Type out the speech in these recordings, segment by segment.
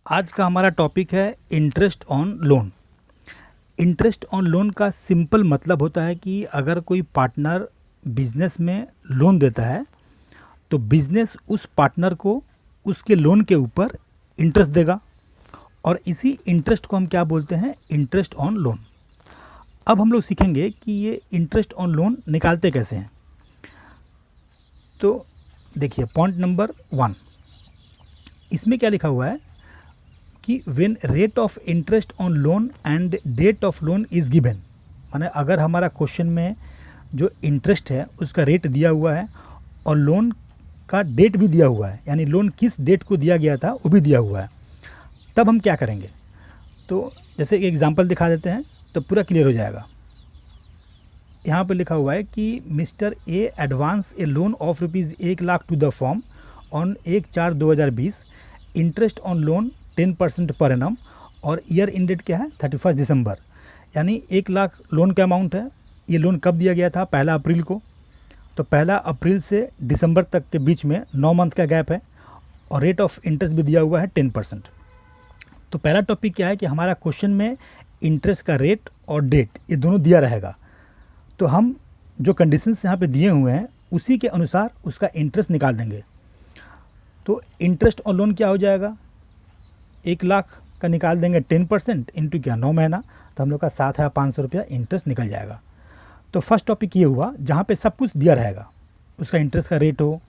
आज का हमारा टॉपिक है interest on loan. Interest on loan का सिंपल मतलब होता है कि अगर कोई पार्टनर बिजनेस में लोन देता है तो बिजनेस उस पार्टनर को उसके लोन के ऊपर इंटरेस्ट देगा और इसी इंटरेस्ट को हम क्या बोलते हैं, इंटरेस्ट ऑन लोन। अब हम लोग सीखेंगे कि ये इंटरेस्ट ऑन लोन निकालते कैसे हैं। तो देखिए पॉइंट नंबर 1, इसमें क्या लिखा हुआ है कि when rate of interest on loan and date of loan is given, माने अगर हमारा क्वेश्चन में जो इंटरेस्ट है उसका रेट दिया हुआ है और लोन का डेट भी दिया हुआ है, यानी लोन किस डेट को दिया गया था वो भी दिया हुआ है, तब हम क्या करेंगे। तो जैसे एक एग्जांपल दिखा देते हैं तो पूरा क्लियर हो जाएगा। यहाँ पे लिखा हुआ है कि Mr A advance a loan of ₹1,00,000 to the firm on 1/4/2020, interest on loan 10% per annum और ईयर इन डेट क्या है 31 दिसंबर, यानी 1,00,000 लोन का अमाउंट है। ये लोन कब दिया गया था, 1 अप्रैल को। तो 1 अप्रैल से दिसंबर तक के बीच में 9 मंथ का गैप है और रेट ऑफ इंटरेस्ट भी दिया हुआ है 10%। तो पहला टॉपिक क्या है कि हमारा क्वेश्चन में इंटरेस्ट का रेट और डेट ये दोनों दिया रहेगा, तो हम जो कंडीशंस यहाँ पे दिए हुए हैं उसी के अनुसार उसका इंटरेस्ट निकाल देंगे। तो इंटरेस्ट ऑन लोन क्या हो जाएगा, 1,00,000 का निकाल देंगे 10% इंटू क्या 9 महीना, तो हम लोग का 7,500 रुपया इंटरेस्ट निकल जाएगा। तो फर्स्ट टॉपिक ये हुआ जहाँ पे सब कुछ दिया रहेगा, उसका इंटरेस्ट का रेट हो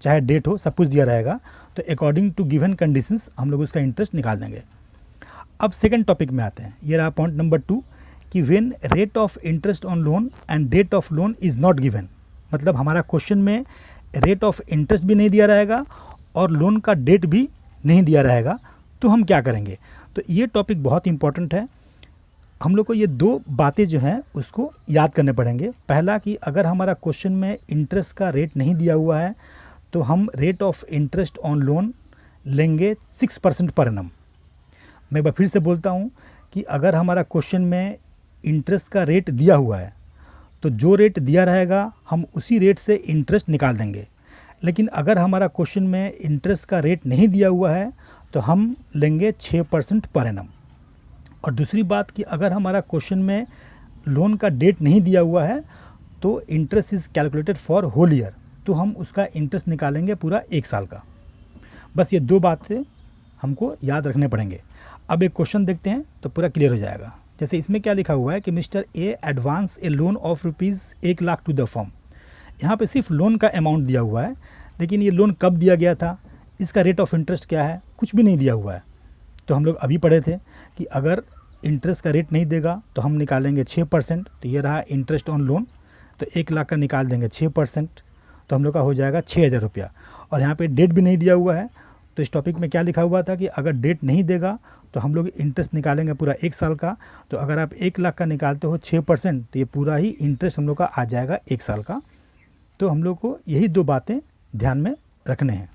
चाहे डेट हो, सब कुछ दिया रहेगा। तो अकॉर्डिंग टू गिवन कंडीशंस हम लोग उसका इंटरेस्ट निकाल देंगे। अब सेकंड टॉपिक में आते हैं, ये रहा पॉइंट नंबर 2 कि when rate of interest on loan and date of loan is not given, मतलब हमारा क्वेश्चन में रेट ऑफ इंटरेस्ट भी नहीं दिया रहेगा और लोन का डेट भी नहीं दिया रहेगा, तो हम क्या करेंगे। तो ये टॉपिक बहुत इंपॉर्टेंट है, हम लोग को ये 2 बातें जो हैं उसको याद करने पड़ेंगे। पहला कि अगर हमारा क्वेश्चन में इंटरेस्ट का रेट नहीं दिया हुआ है तो हम rate of interest on loan लेंगे 6% पर एनम। मैं एक बार फिर से बोलता हूँ कि अगर हमारा क्वेश्चन में इंटरेस्ट का रेट दिया हुआ है तो जो रेट दिया रहेगा हम उसी रेट से इंटरेस्ट निकाल देंगे। लेकिन अगर हमारा क्वेश्चन में इंटरेस्ट का रेट नहीं दिया हुआ है तो हम लेंगे 6% पर एनम। और दूसरी बात कि अगर हमारा क्वेश्चन में लोन का डेट नहीं दिया हुआ है तो interest is calculated for whole year, तो हम उसका इंटरेस्ट निकालेंगे पूरा 1 साल का। बस ये 2 बातें हमको याद रखने पड़ेंगे। अब एक क्वेश्चन देखते हैं तो पूरा क्लियर हो जाएगा। जैसे इसमें क्या लिखा हुआ है कि Mr A advance a loan of ₹1,00,000 to the firm. यहाँ पे सिर्फ लोन का अमाउंट दिया हुआ है, लेकिन ये लोन कब दिया गया था, इसका रेट ऑफ इंटरेस्ट क्या है, कुछ भी नहीं दिया हुआ है। तो हम लोग अभी पढ़े थे कि अगर इंटरेस्ट का रेट नहीं देगा तो हम निकालेंगे 6%। तो ये रहा इंटरेस्ट ऑन लोन, तो 1,00,000 का निकाल देंगे 6%, तो हम लोग का हो जाएगा 6,000 रुपया। और यहाँ पे डेट भी नहीं दिया हुआ है, तो इस टॉपिक में क्या लिखा हुआ था कि अगर डेट नहीं देगा तो हम लोग इंटरेस्ट निकालेंगे पूरा 1 साल का। तो अगर आप 1,00,000 का निकालते हो 6%, तो ये पूरा ही इंटरेस्ट हम लोग का आ जाएगा 1 साल का। तो हम लोग को यही 2 बातें ध्यान में रखने हैं।